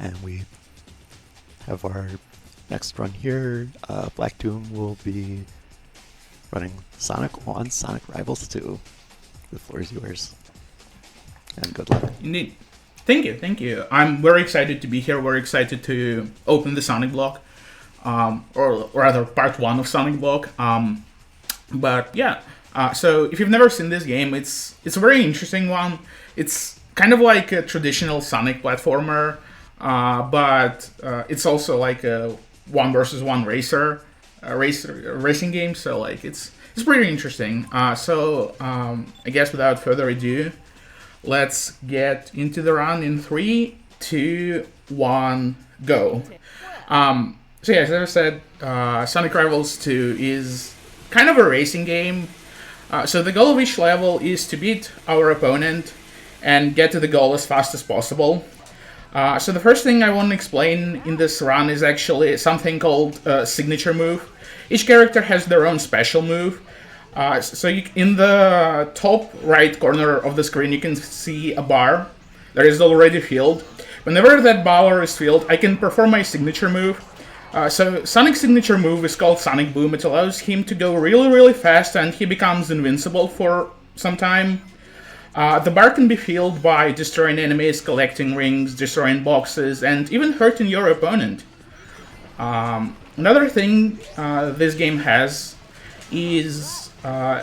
and we have our next run here. Black Doom will be running Sonic 1, Sonic Rivals 2. The floor is yours. And good luck. Indeed. Thank you. I'm very excited to be here. Very excited to open the Sonic block. Or rather, part 1 of Sonic block. But yeah, so if you've never seen this game, it's a very interesting one. It's kind of like a traditional Sonic platformer, but it's also like a 1 versus 1 racing game. So like it's pretty interesting. So I guess without further ado, let's get into the run in 3, 2, 1, go. So yeah, as I said, Sonic Rivals 2 is kind of a racing game. So the goal of each level is to beat our opponent and get to the goal as fast as possible. So the first thing I want to explain in this run is actually something called signature move. Each character has their own special move. So in the top right corner of the screen, you can see a bar that is already filled. Whenever that bar is filled, I can perform my signature move. So Sonic's signature move is called Sonic Boom. It allows him to go really fast and he becomes invincible for some time. The bar can be filled by destroying enemies, collecting rings, destroying boxes, and even hurting your opponent. Another thing this game has is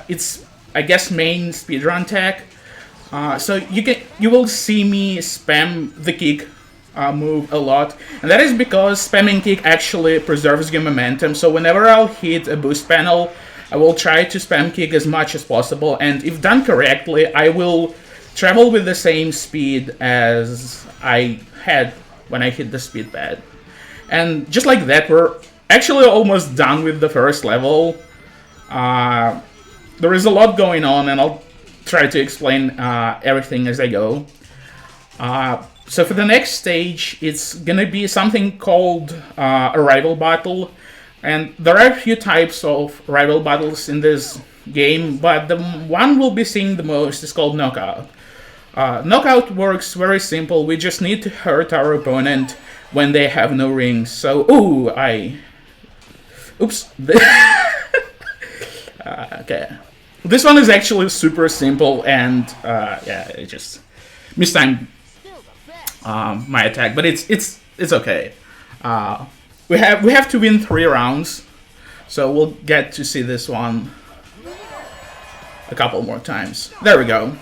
its, I guess, main speedrun tech. So you will see me spam the kick move a lot, and that is because spamming kick actually preserves your momentum. So whenever I'll hit a boost panel, I will try to spam kick as much as possible, and if done correctly, I will travel with the same speed as I had when I hit the speed pad. And just like that, we're actually almost done with the first level. There is a lot going on, and I'll try to explain everything as I go. So for the next stage, it's gonna be something called a rival battle. And there are a few types of rival battles in this game, but the one we'll be seeing the most is called Knockout. Knockout works very simple. We just need to hurt our opponent when they have no rings. So, oops. Okay. This one is actually super simple, and yeah, it just mistimed my attack, but it's okay. We have to win 3 rounds, so we'll get to see this one a couple more times. There we go.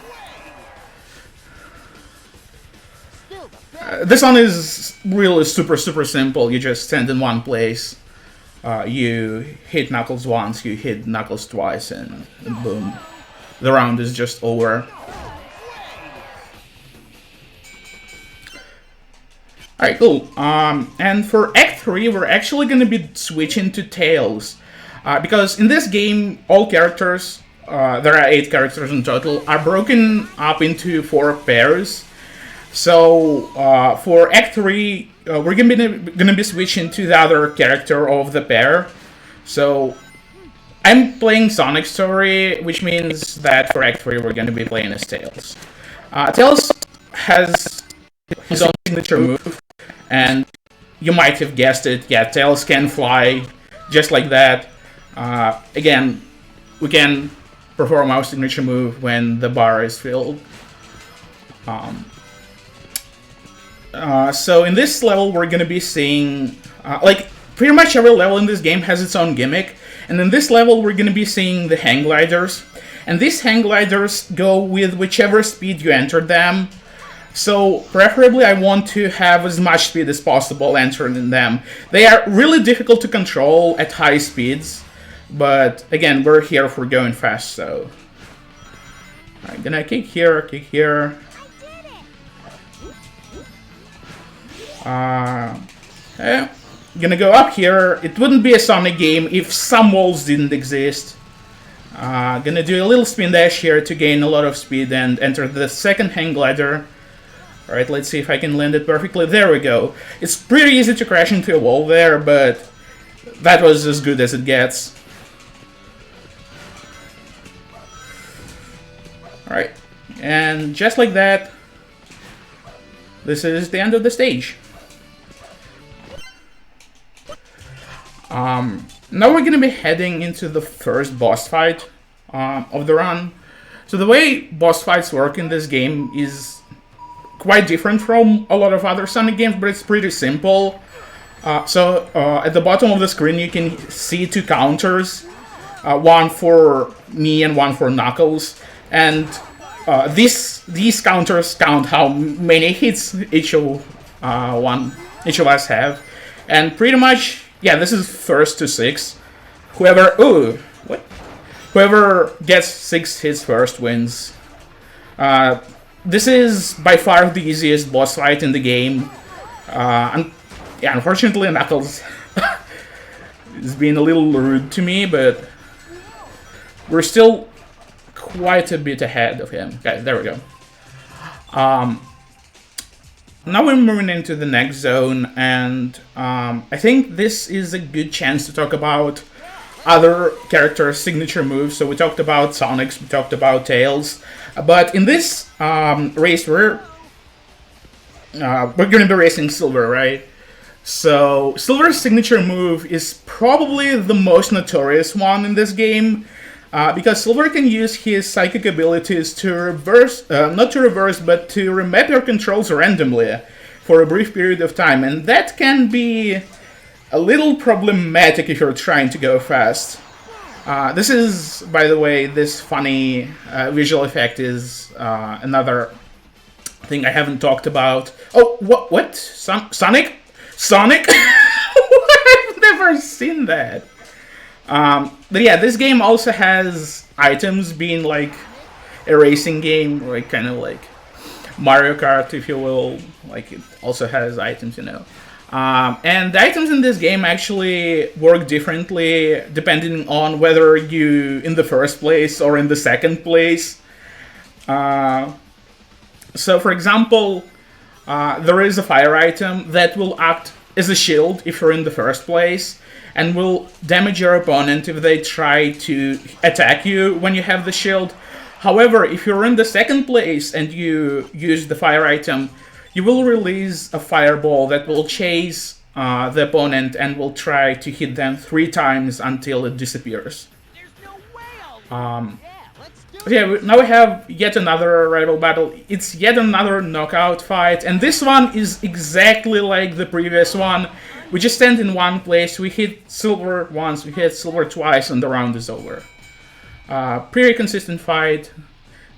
This one is really super simple. You just stand in one place. You hit Knuckles once, you hit Knuckles twice, and boom, the round is just over. Alright, cool. And for Act 3, we're actually going to be switching to Tails. Because in this game, all characters, there are 8 characters in total, are broken up into 4 pairs. So, for Act 3, we're going to be switching to the other character of the pair. So, I'm playing Sonic's story, which means that for Act 3, we're going to be playing as Tails. Tails has his own signature move. And you might have guessed it, yeah, Tails can fly just like that. Again, we can perform our signature move when the bar is filled. So in this level, we're gonna be seeing, like, pretty much every level in this game has its own gimmick. And in this level, we're gonna be seeing the hang gliders. And these hang gliders go with whichever speed you enter them. So, preferably I want to have as much speed as possible entering them. They are really difficult to control at high speeds, but again, we're here for going fast, so... I'm gonna kick here. Gonna go up here. It wouldn't be a Sonic game if some walls didn't exist. Gonna do a little spin dash here to gain a lot of speed and enter the second hang glider. Alright, let's see if I can land it perfectly. There we go. It's pretty easy to crash into a wall there, but that was as good as it gets. Alright, and just like that, this is the end of the stage. Now we're going to be heading into the first boss fight of the run. So the way boss fights work in this game is quite different from a lot of other Sonic games, but it's pretty simple. So at the bottom of the screen you can see two counters, one for me and one for Knuckles, and these counters count how many hits each of us have, and pretty much, yeah, this is first to 6. Whoever gets 6 hits first wins. This is by far the easiest boss fight in the game. And yeah, unfortunately Knuckles is being a little rude to me, but we're still quite a bit ahead of him. Okay, there we go. Now we're moving into the next zone, and I think this is a good chance to talk about other characters' signature moves. So we talked about Sonic's, we talked about Tails, but in this race we're going to be racing Silver, right? So Silver's signature move is probably the most notorious one in this game, because Silver can use his psychic abilities to reverse, not to reverse, but to remap your controls randomly for a brief period of time, and that can be a little problematic if you're trying to go fast. This is, by the way, this funny visual effect is another thing I haven't talked about. Oh, what? Sonic? Sonic? I've never seen that. But yeah, this game also has items, being like a racing game, like kind of like Mario Kart, if you will. Like, it also has items, you know. And the items in this game actually work differently depending on whether you in the first place or in the second place. So for example, there is a fire item that will act as a shield if you're in the first place, and will damage your opponent if they try to attack you when you have the shield. However, if you're in the second place and you use the fire item, you will release a fireball that will chase the opponent and will try to hit them 3 times until it disappears. Yeah, now we have yet another rival battle. It's yet another knockout fight, and this one is exactly like the previous one. We just stand in one place, we hit Silver once, we hit Silver twice, and the round is over. Pretty consistent fight,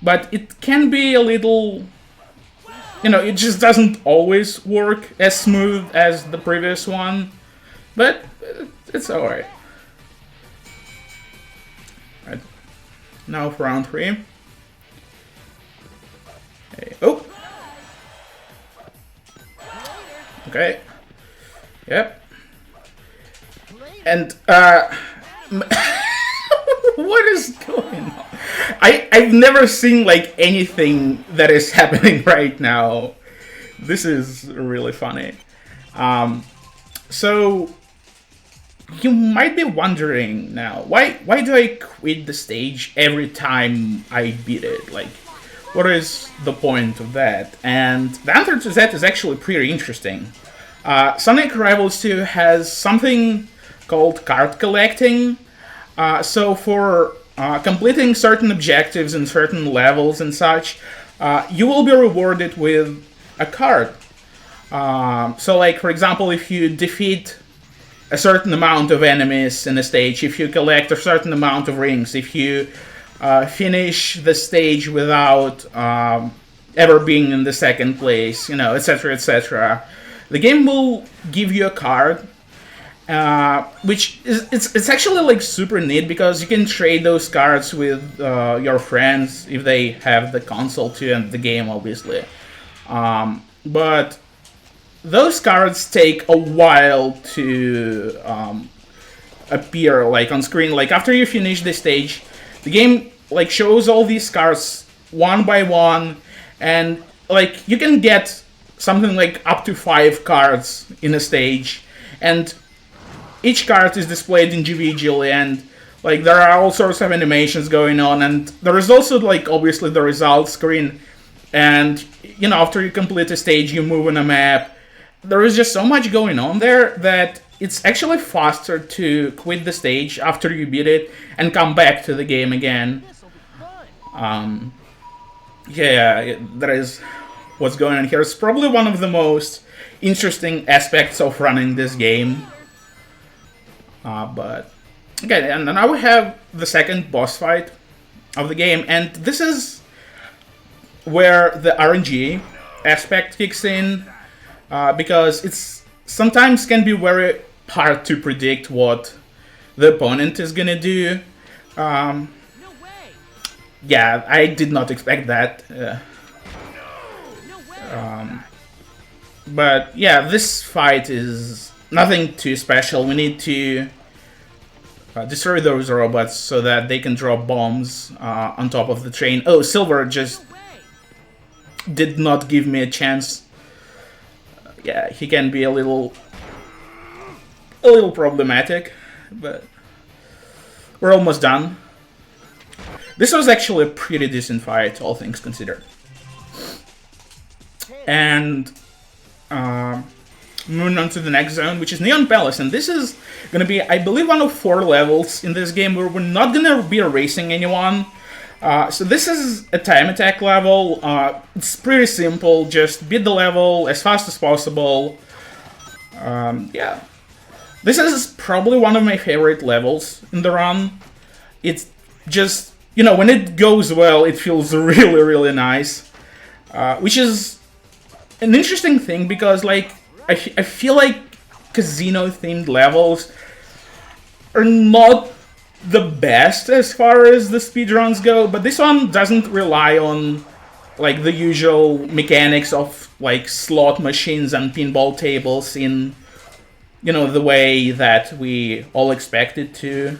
but it can be a little... You know, it just doesn't always work as smooth as the previous one, but it's alright. Right. Now for round 3. Okay. Oh! Okay. Yep. And, what is going on? I've never seen, like, anything that is happening right now. This is really funny. So, you might be wondering now, why do I quit the stage every time I beat it? Like, what is the point of that? And the answer to that is actually pretty interesting. Sonic Rivals 2 has something called card collecting. So for completing certain objectives in certain levels and such, you will be rewarded with a card. So like, for example, if you defeat a certain amount of enemies in a stage, if you collect a certain amount of rings, if you finish the stage without ever being in the second place, you know, etc., etc., the game will give you a card. Which is it's actually like super neat, because you can trade those cards with your friends if they have the console too, and the game obviously. But those cards take a while to appear like on screen. Like after you finish the stage, the game like shows all these cards one by one, and like you can get something like up to 5 cards in a stage, and each card is displayed individually, and like there are all sorts of animations going on, and there is also like obviously the results screen, and you know, after you complete a stage you move on a map. There is just so much going on there that it's actually faster to quit the stage after you beat it and come back to the game again. Yeah, that is what's going on here. It's probably one of the most interesting aspects of running this game. But okay, and now we have the second boss fight of the game, and this is where the RNG aspect kicks in, because it's sometimes can be very hard to predict what the opponent is gonna do. Yeah, I did not expect that. But yeah, this fight is nothing too special. We need to destroy those robots so that they can drop bombs on top of the train. Oh, Silver just did not give me a chance. Yeah, he can be a little problematic, but we're almost done. This was actually a pretty decent fight, all things considered. And moving on to the next zone, which is Neon Palace, and this is gonna be, I believe, one of 4 levels in this game where we're not gonna be racing anyone. So this is a time attack level. It's pretty simple, just beat the level as fast as possible. Yeah. This is probably one of my favorite levels in the run. It's just, you know, when it goes well, it feels really, really nice. Which is an interesting thing because, like, I feel like casino-themed levels are not the best as far as the speedruns go, but this one doesn't rely on, like, the usual mechanics of, like, slot machines and pinball tables in, you know, the way that we all expect it to.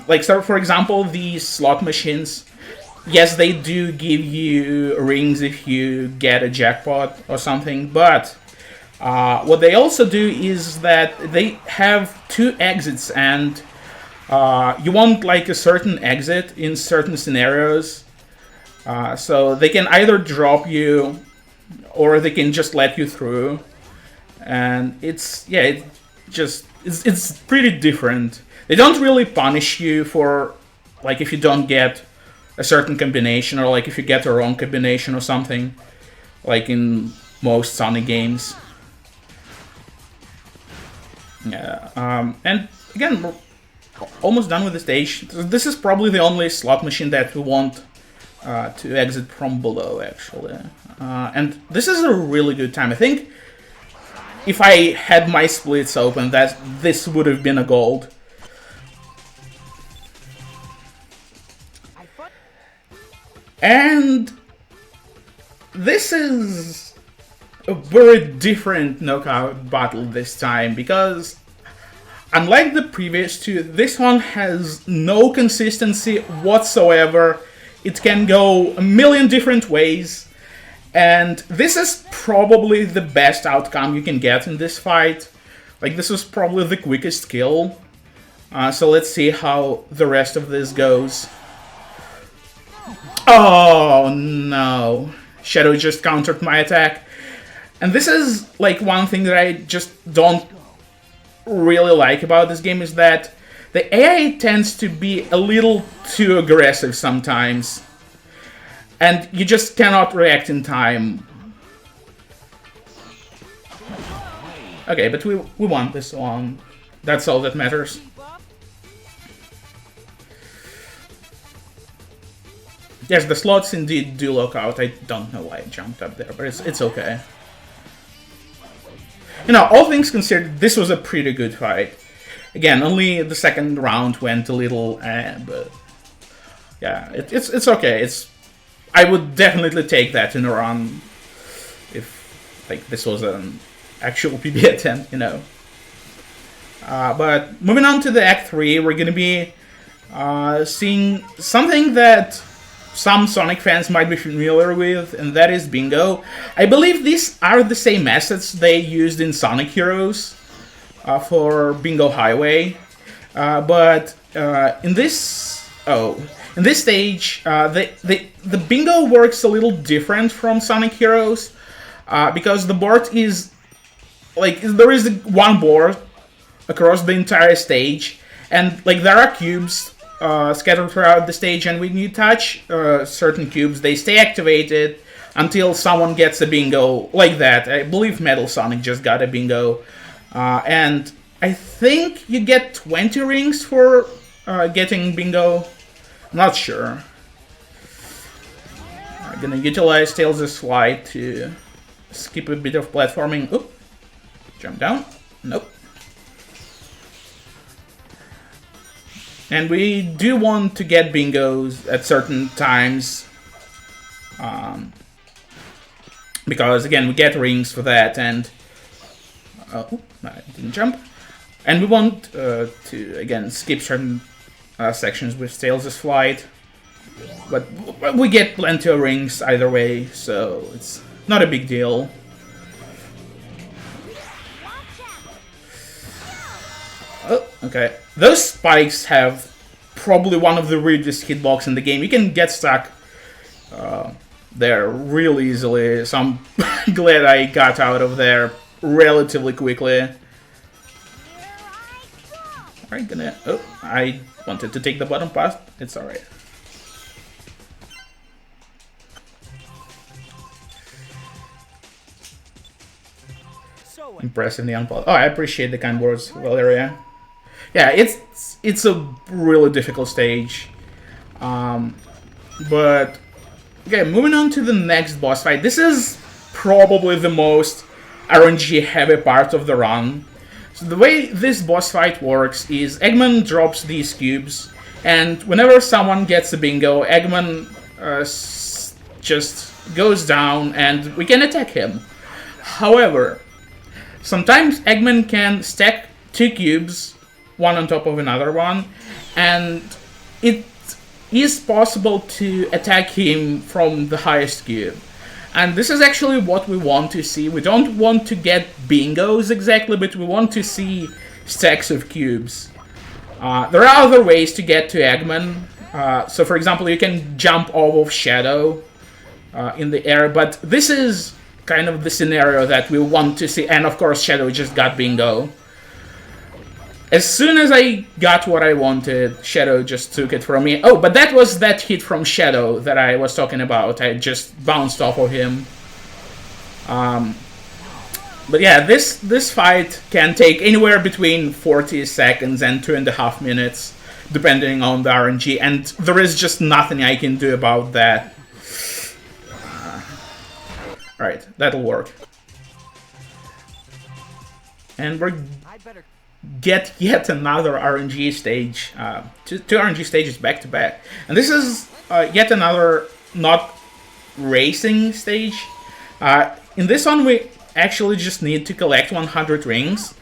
Like, so for example, these slot machines, yes, they do give you rings if you get a jackpot or something, but what they also do is that they have 2 exits, and you want, like, a certain exit in certain scenarios. So they can either drop you or they can just let you through. And it's, yeah, it's pretty different. They don't really punish you for, like, if you don't get a certain combination, or, like, if you get a wrong combination or something, like in most Sonic games. Yeah, and again, we're almost done with the stage. This is probably the only slot machine that we want to exit from below, actually. And this is a really good time. I think if I had my splits open, this would have been a gold. And this is a very different knockout battle this time, because unlike the previous 2, this one has no consistency whatsoever. It can go a million different ways, and this is probably the best outcome you can get in this fight. Like, this was probably the quickest kill. So let's see how the rest of this goes. Oh no, Shadow just countered my attack. And this is, like, one thing that I just don't really like about this game, is that the AI tends to be a little too aggressive sometimes. And you just cannot react in time. Okay, but we won this one. That's all that matters. Yes, the slots indeed do lock out. I don't know why I jumped up there, but it's okay. You know, all things considered, this was a pretty good fight. Again, only the second round went a little, but yeah, it's okay. I would definitely take that in a run if, like, this was an actual PB attempt, you know. But moving on to the Act 3, we're gonna be seeing something that some Sonic fans might be familiar with, and that is Bingo. I believe these are the same assets they used in Sonic Heroes for Bingo Highway, but in this stage, the Bingo works a little different from Sonic Heroes, because the board is like there is one board across the entire stage, and like there are cubes scattered throughout the stage, and when you touch certain cubes, they stay activated until someone gets a bingo like that. I believe Metal Sonic just got a bingo, and I think you get 20 rings for getting bingo. I'm not sure. I'm gonna utilize Tails' Slide to skip a bit of platforming. Oop. Jump down. Nope. And we do want to get bingos at certain times. Because, again, we get rings for that, and... I didn't jump. And we want to, again, skip certain sections with Tails' Flight. But we get plenty of rings either way, so it's not a big deal. Oh, okay. Those spikes have probably one of the weirdest hitbox in the game. You can get stuck there really easily, so I'm glad I got out of there relatively quickly. Alright, gonna... Oh, I wanted to take the bottom path. It's alright. Impressive neon pulse. Oh, I appreciate the kind words, Valeria. Yeah, it's a really difficult stage. But okay, moving on to the next boss fight. This is probably the most RNG heavy part of the run. So the way this boss fight works is Eggman drops these cubes, and whenever someone gets a bingo, Eggman just goes down and we can attack him. However, sometimes Eggman can stack two cubes, one on top of another one, and it is possible to attack him from the highest cube. And this is actually what we want to see. We don't want to get bingos exactly, but we want to see stacks of cubes. There are other ways to get to Eggman. So for example, you can jump off of Shadow in the air, but this is kind of the scenario that we want to see. And of course, Shadow just got bingo. As soon as I got what I wanted, Shadow just took it from me. Oh, but that was that hit from Shadow that I was talking about. I just bounced off of him. But yeah, this fight can take anywhere between 40 seconds and 2.5 minutes, depending on the RNG, and there is just nothing I can do about that. Right, that'll work. And we're get yet another RNG stage, two RNG stages back to back. And this is yet another not racing stage. In this one we actually just need to collect 100 rings.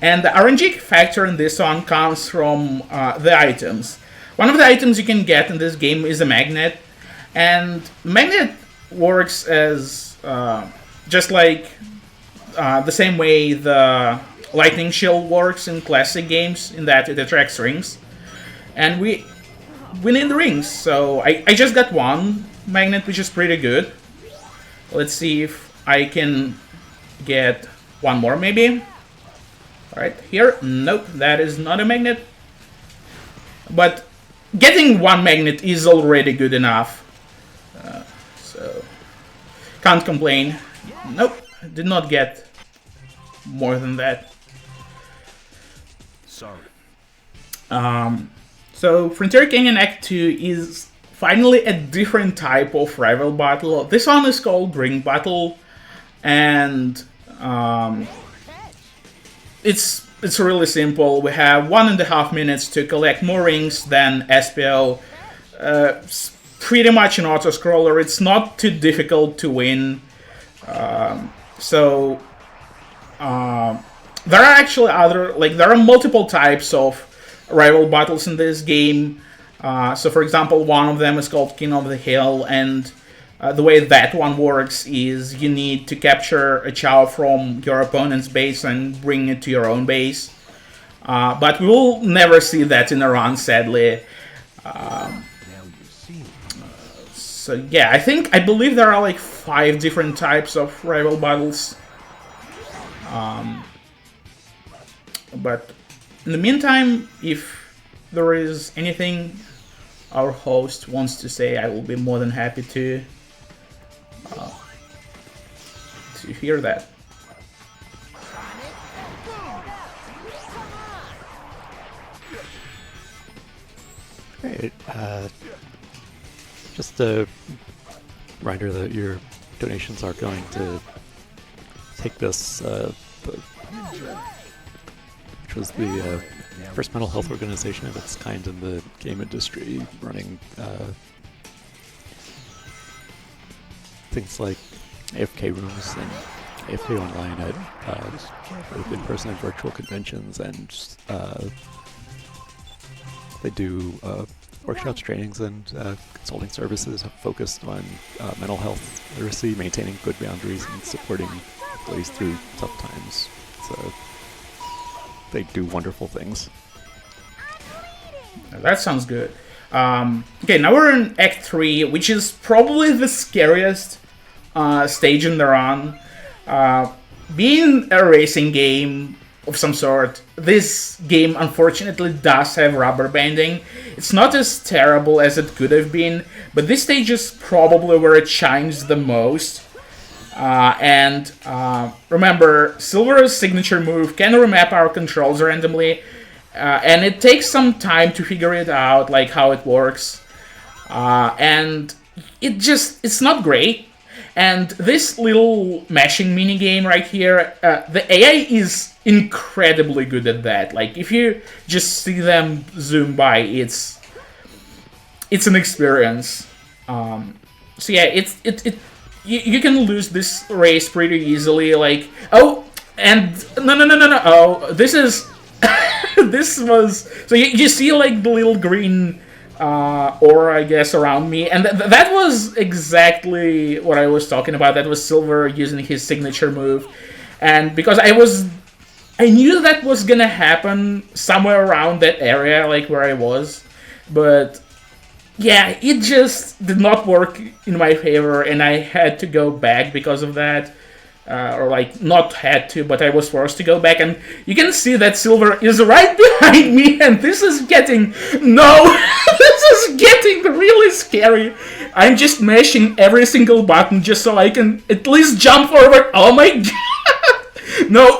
And the RNG factor in this one comes from the items. One of the items you can get in this game is a magnet. And the magnet works as just like the same way the lightning shield works in classic games, in that it attracts rings. And we need the rings, so I just got one magnet, which is pretty good. Let's see if I can get one more, maybe. Alright, here, nope, that is not a magnet. But getting one magnet is already good enough. So, can't complain. Nope, did not get more than that. So Frontier Canyon Act 2 is finally a different type of rival battle. This one is called Ring Battle, and it's really simple. We have 1.5 minutes to collect more rings than SPO. It's pretty much an auto-scroller. It's not too difficult to win. There are actually there are multiple types of rival battles in this game. So for example, one of them is called King of the Hill, and the way that one works is you need to capture a Chow from your opponent's base and bring it to your own base. But we will never see that in a run, sadly. So yeah, I believe there are like 5 different types of rival battles. But in the meantime, if there is anything our host wants to say, I will be more than happy to hear that. Great. Just a reminder that your donations are going to take this, which was the first mental health organization of its kind in the game industry, running things like AFK rooms and AFK online at both in-person and virtual conventions, and they do workshops, trainings, and consulting services focused on mental health literacy, maintaining good boundaries, and supporting employees through tough times. So they do wonderful things. That sounds good. Okay, now we're in Act 3, which is probably the scariest stage in the run. Being a racing game of some sort, this game unfortunately does have rubber banding. It's not as terrible as it could have been, but this stage is probably where it shines the most. Remember, Silver's signature move can remap our controls randomly, and it takes some time to figure it out, like how it works. And it's not great. And this little mashing minigame right here, the AI is incredibly good at that. Like, if you just see them zoom by, it's an experience. So yeah, you can lose this race pretty easily. Like, oh, and no. Oh, this is this was so you see like the little green aura, I guess, around me, and that was exactly what I was talking about. That was Silver using his signature move, and because I knew that was gonna happen somewhere around that area, like where I was, but yeah, it just did not work in my favor, and I had to go back because of that. Or like, not had to, but I was forced to go back, and you can see that Silver is right behind me, and this is getting really scary. I'm just mashing every single button just so I can at least jump forward. Oh my god! No.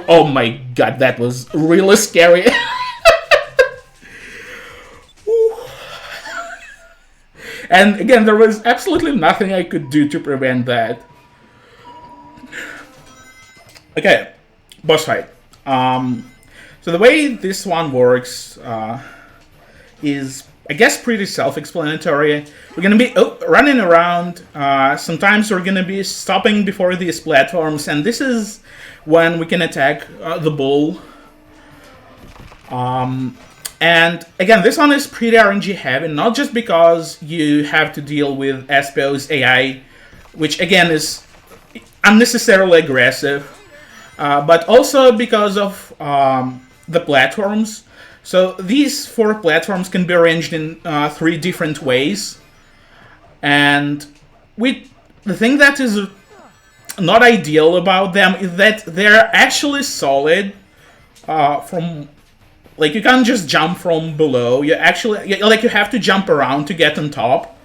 Oh my god, that was really scary. And again, there was absolutely nothing I could do to prevent that. Okay, boss fight. So the way this one works is, I guess, pretty self-explanatory. We're gonna be running around. Sometimes we're gonna be stopping before these platforms, and this is when we can attack the bull. And again, this one is pretty RNG heavy, not just because you have to deal with SPO's AI, which again is unnecessarily aggressive, but also because of the platforms. So these 4 platforms can be arranged in 3 different ways, and the thing that is not ideal about them is that they're actually solid from. Like, you can't just jump from below. You have to jump around to get on top.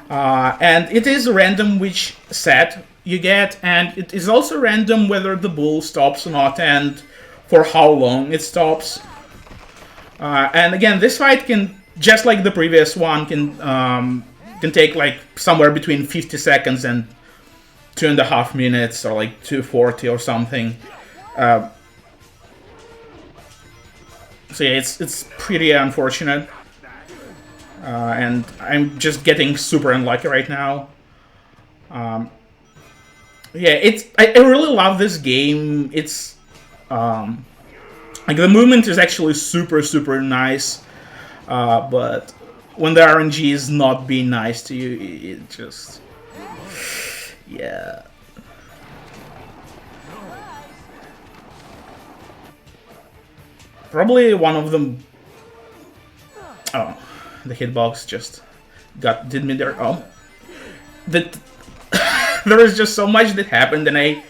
And it is random which set you get, and it is also random whether the bull stops or not, and for how long it stops. And again, this fight can, just like the previous one, can take like somewhere between 50 seconds and 2.5 minutes, or like 2:40 or something. So yeah, it's pretty unfortunate, and I'm just getting super unlucky right now. Yeah, I really love this game. It's like, the movement is actually super nice, but when the RNG is not being nice to you, it just, yeah. Probably one of them. Oh, the hitbox just did me there. Oh, the there is just so much that happened, and I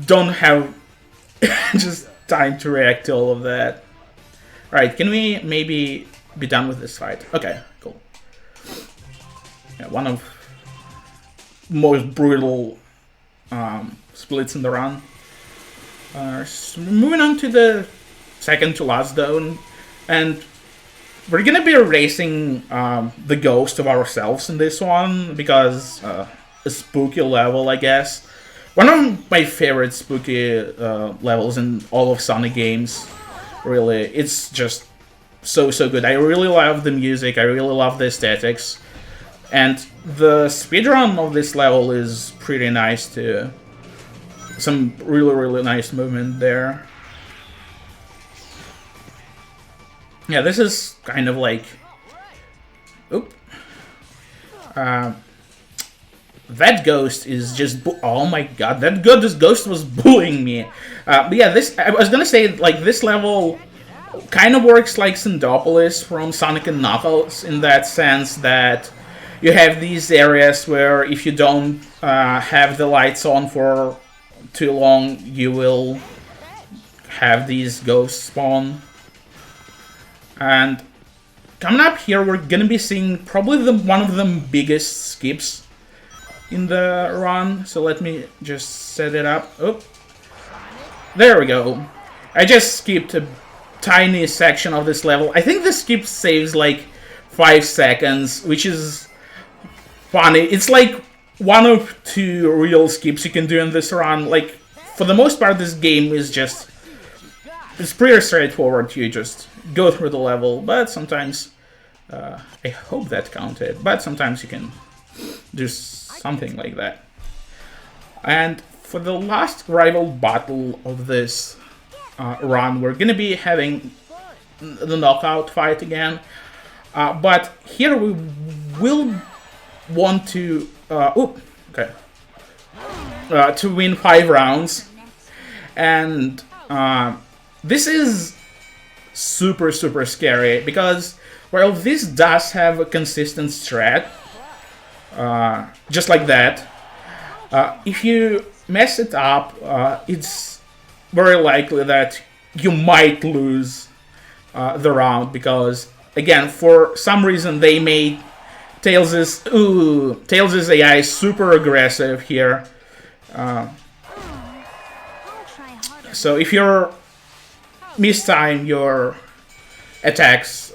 don't have just time to react to all of that. Alright, can we maybe be done with this fight? Okay, cool. Yeah, one of most brutal splits in the run. So moving on to the second to last zone, and we're gonna be erasing the ghost of ourselves in this one because a spooky level, I guess. One of my favorite spooky levels in all of Sonic games. Really, it's just so good. I really love the music. I really love the aesthetics, and the speedrun of this level is pretty nice too. Some really nice movement there. Yeah, this is kind of like... Oop. That ghost is just... Oh my god, this ghost was bullying me. But yeah, I was gonna say, like, this level kind of works like Syndopolis from Sonic and Knuckles, in that sense that you have these areas where if you don't have the lights on for too long, you will have these ghosts spawn. And coming up here, we're gonna be seeing probably one of the biggest skips in the run. So let me just set it up. Oh, there we go. I just skipped a tiny section of this level. I think the skip saves like 5 seconds, which is funny. It's like one of 2 real skips you can do in this run. Like, for the most part, this game is just... It's pretty straightforward. You just go through the level, but sometimes... I hope that counted, but sometimes you can do something like that. And for the last rival battle of this run, we're gonna be having the knockout fight again. But here we will want to... to win 5 rounds. And this is super scary, because while this does have a consistent strat, just like that, if you mess it up, it's very likely that you might lose the round, because, again, for some reason they made Tails' AI super aggressive here. So if you mistime your attacks,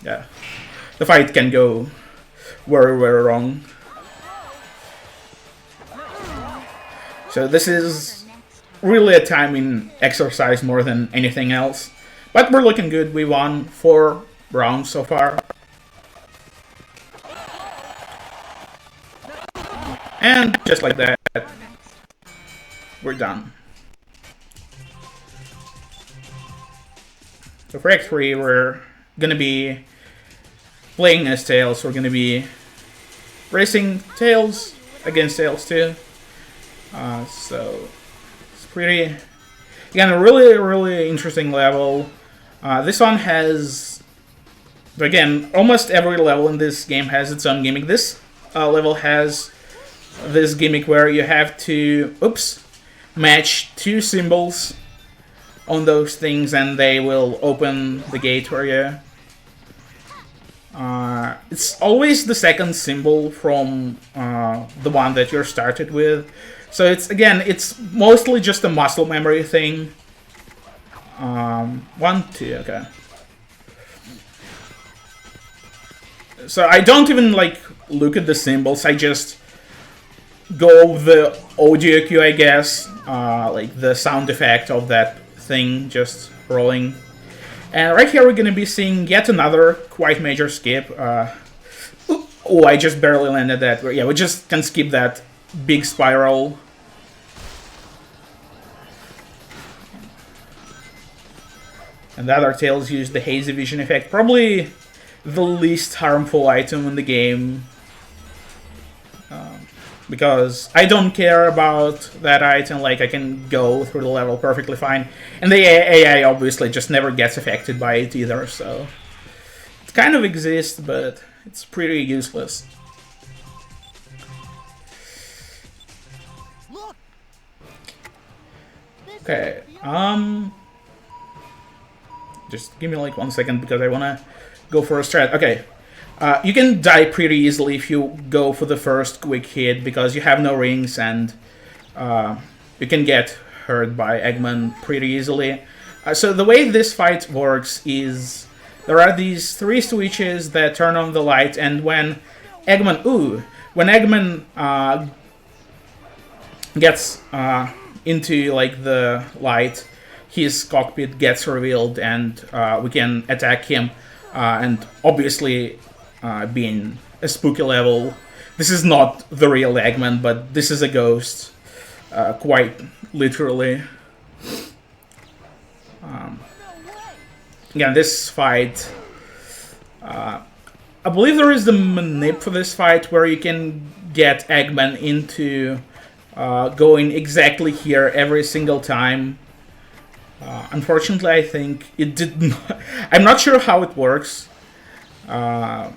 yeah, the fight can go very wrong. So this is really a timing exercise more than anything else. But we're looking good. We won 4 rounds so far. And just like that, we're done. So for Act 3, we're gonna be playing as Tails. We're gonna be racing Tails against Tails too. So it's pretty, again, a really interesting level. This one has, again, almost every level in this game has its own gimmick. This level has this gimmick where you have to, match 2 symbols on those things, and they will open the gate for you. It's always the second symbol from the one that you're started with. So it's mostly just a muscle memory thing. 1, 2, okay. So I don't even look at the symbols. I just go with the audio cue, I guess, like the sound effect of that thing just rolling. And right here we're gonna be seeing yet another quite major skip. Oh, I just barely landed that. Yeah, we just can skip that big spiral. And the other Tails use the hazy vision effect, probably the least harmful item in the game. Because I don't care about that item, I can go through the level perfectly fine. And the AI obviously just never gets affected by it either, so... It kind of exists, but it's pretty useless. Okay. Just give me like 1 second because I wanna go for a strat. Okay. You can die pretty easily if you go for the first quick hit because you have no rings and you can get hurt by Eggman pretty easily. So the way this fight works is there are these 3 switches that turn on the light, and when Eggman gets into like the light, his cockpit gets revealed, and we can attack him. And obviously, being a spooky level, this is not the real Eggman, but this is a ghost, quite literally. Again, this fight, I believe there is the manip for this fight where you can get Eggman into going exactly here every single time. Unfortunately, I think it did not. I'm not sure how it works, but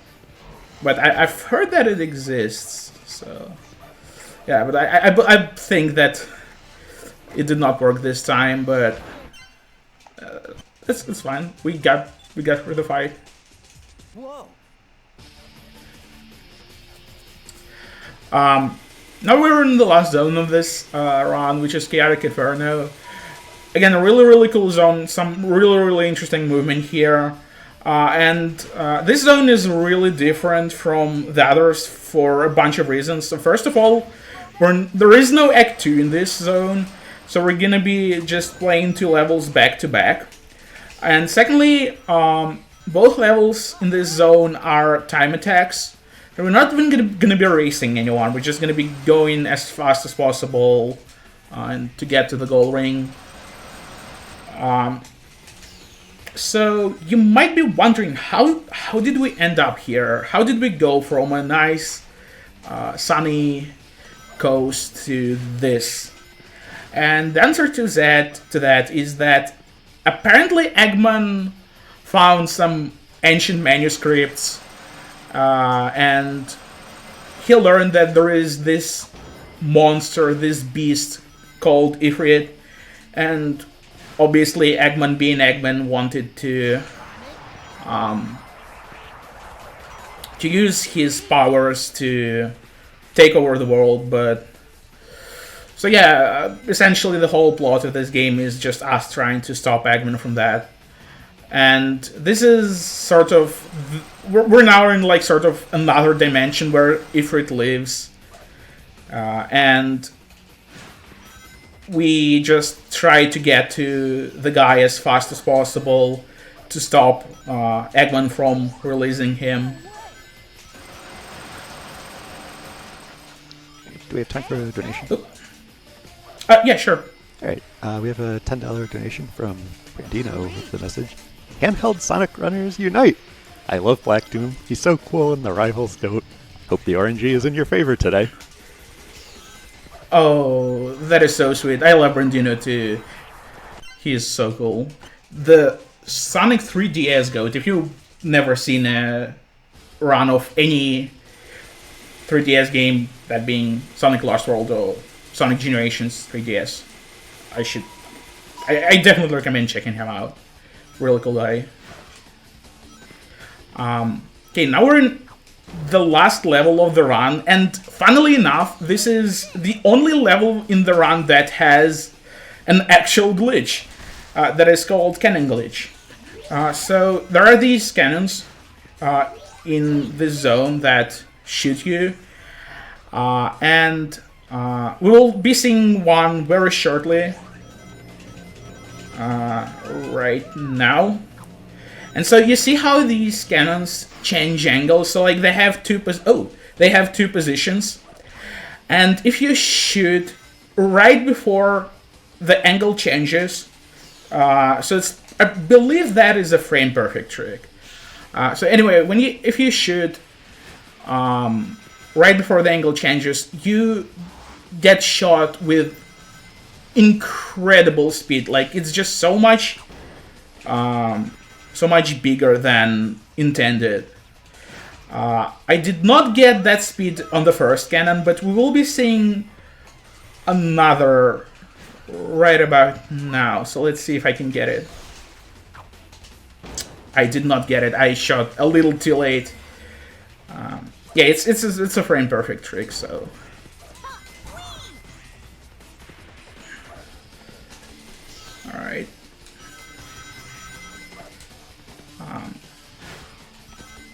I've heard that it exists. So yeah, but I think that it did not work this time. But it's fine. We got through the fight. Whoa. Now we're in the last zone of this run, which is Chaotic Inferno. Again, a really cool zone, some really interesting movement here. And this zone is really different from the others for a bunch of reasons. So first of all, there is no Act 2 in this zone, so we're gonna be just playing 2 levels back to back. And secondly, both levels in this zone are time attacks. And we're not even gonna be racing anyone, we're just gonna be going as fast as possible and to get to the goal ring. So you might be wondering, how did we end up here? How did we go from a nice sunny coast to this? And the answer to that is that apparently Eggman found some ancient manuscripts and he learned that there is this monster, this beast called Ifrit, and obviously Eggman, being Eggman, wanted to use his powers to take over the world. But so yeah, essentially the whole plot of this game is just us trying to stop Eggman from that. And this is sort of, we're now in like sort of another dimension where Ifrit lives, and we just try to get to the guy as fast as possible to stop Eggman from releasing him. Do we have time for a donation? Yeah, sure. Alright, we have a $10 donation from Brandino with the message, "Handheld Sonic Runners Unite! I love Black Doom. He's so cool in the Rivals goat. Hope the RNG is in your favor today." Oh, that is so sweet. I love Brandino too. He is so cool. The Sonic 3DS goat, if you've never seen a run of any 3DS game, that being Sonic Lost World or Sonic Generations 3DS, I definitely recommend checking him out. Really cool guy. Okay, now we're in the last level of the run, and funnily enough, this is the only level in the run that has an actual glitch that is called Cannon Glitch. So there are these cannons in this zone that shoot you, and we will be seeing one very shortly right now. And so you see how these cannons change angles. So like they have two positions, and if you shoot right before the angle changes, so it's, I believe that is a frame perfect trick. So anyway, if you shoot right before the angle changes, you get shot with incredible speed. Like it's just so much bigger than intended. I did not get that speed on the first cannon, but we will be seeing another right about now. So let's see if I can get it. I did not get it. I shot a little too late. Yeah, it's a frame perfect trick. So all right.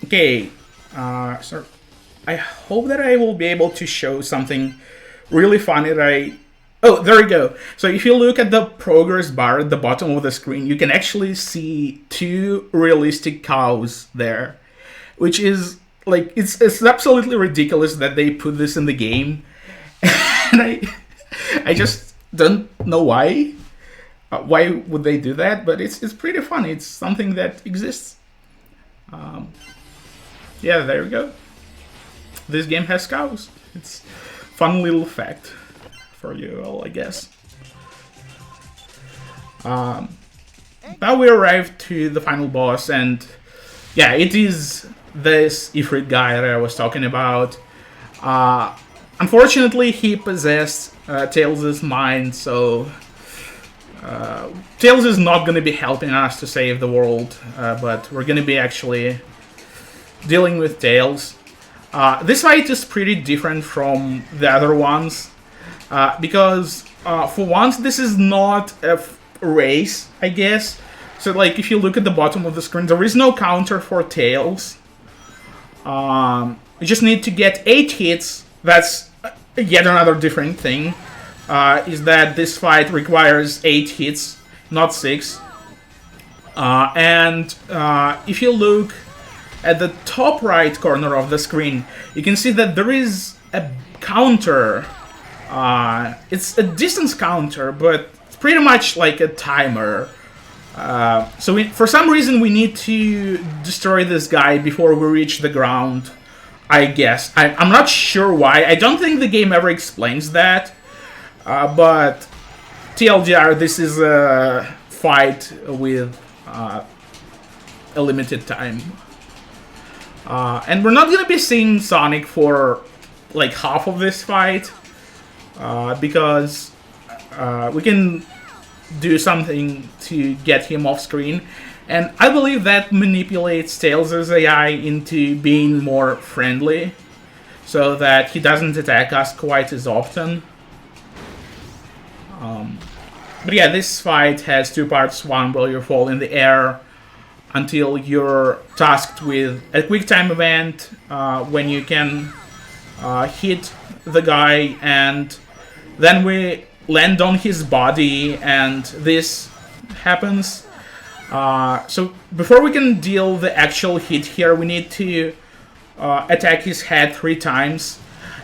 Okay. So I hope that I will be able to show something really funny that I... Oh, there we go. So if you look at the progress bar at the bottom of the screen, you can actually see two realistic cows there, which is like, it's absolutely ridiculous that they put this in the game. And I just don't know why. Why would they do that? But it's pretty funny. It's something that exists. Yeah, there we go. This game has cows. It's a fun little fact for you all, I guess. Now we arrived to the final boss, and yeah, it is this Ifrit guy that I was talking about. Unfortunately, he possessed Tails' mind, so Tails is not going to be helping us to save the world, but we're going to be actually dealing with Tails. This fight is pretty different from the other ones, because for once this is not a race, I guess. So like, if you look at the bottom of the screen, there is no counter for Tails. You just need to get 8 hits. That's yet another different thing, is that this fight requires 8 hits, not 6. And if you look at the top right corner of the screen, you can see that there is a counter. It's a distance counter, but it's pretty much like a timer. So for some reason we need to destroy this guy before we reach the ground, I guess. I'm not sure why. I don't think the game ever explains that. But TLDR, this is a fight with a limited time. And we're not going to be seeing Sonic for like half of this fight, because we can do something to get him off screen, and I believe that manipulates Tails' AI into being more friendly, so that he doesn't attack us quite as often. But yeah, this fight has 2 parts. One where you fall in the air until you're tasked with a quick time event, when you can hit the guy, and then we land on his body, and this happens. So before we can deal the actual hit here, we need to attack his head 3 times,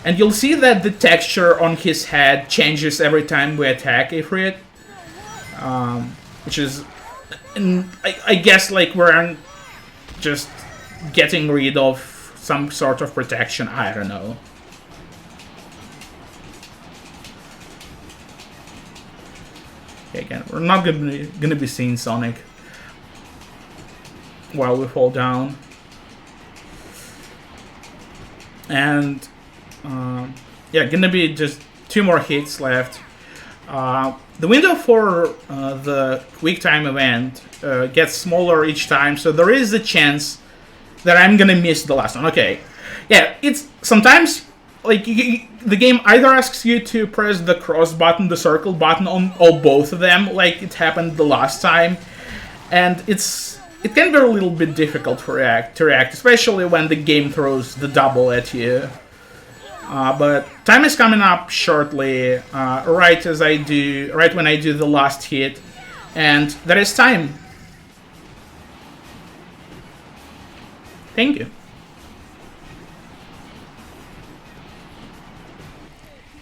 and you'll see that the texture on his head changes every time we attack Ifrit, which is, I guess, like we're just getting rid of some sort of protection. I don't know. Okay, again, we're not gonna be seeing Sonic while we fall down. And yeah, gonna be just 2 more hits left. The window for the quick time event gets smaller each time, so there is a chance that I'm gonna miss the last one. Okay, yeah, it's sometimes like the game either asks you to press the cross button, the circle button on both of them, like it happened the last time, and it can be a little bit difficult to react, especially when the game throws the double at you. But time is coming up shortly, right when I do the last hit, and there is time. Thank you.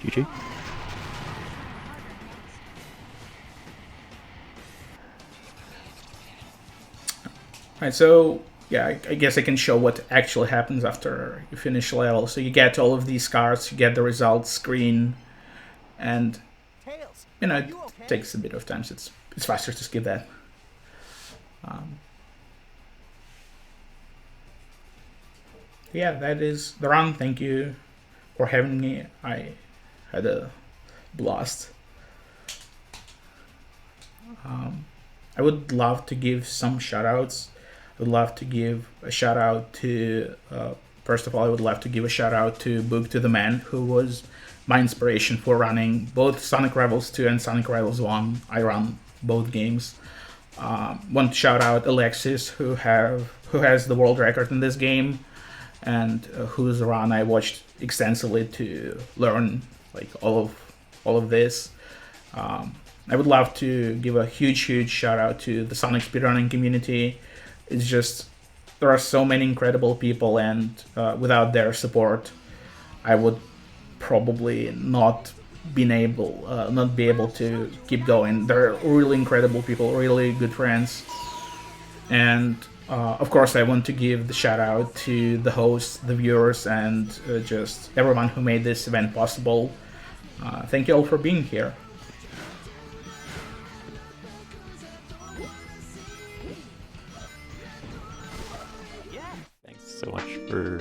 GG. Alright, so yeah, I guess I can show what actually happens after you finish a level. So you get all of these cards, you get the results screen, and you know, it takes a bit of time, so it's faster to skip that. Yeah, that is the run. Thank you for having me. I had a blast. I would love to give some shout outs. I would love to give a shout out to, first of all, I would love to give a shout out to Boog to the Man, who was my inspiration for running both Sonic Rivals 2 and Sonic Rivals 1. I run both games. Want to shout out Alexis, who has the world record in this game, and whose run I watched extensively to learn like all of this. I would love to give a huge shout out to the Sonic speedrunning community. It's just there are so many incredible people, and without their support, I would probably not be able to keep going. They're really incredible people, really good friends, and of course, I want to give the shout out to the hosts, the viewers, and just everyone who made this event possible. Thank you all for being here. Thanks so much for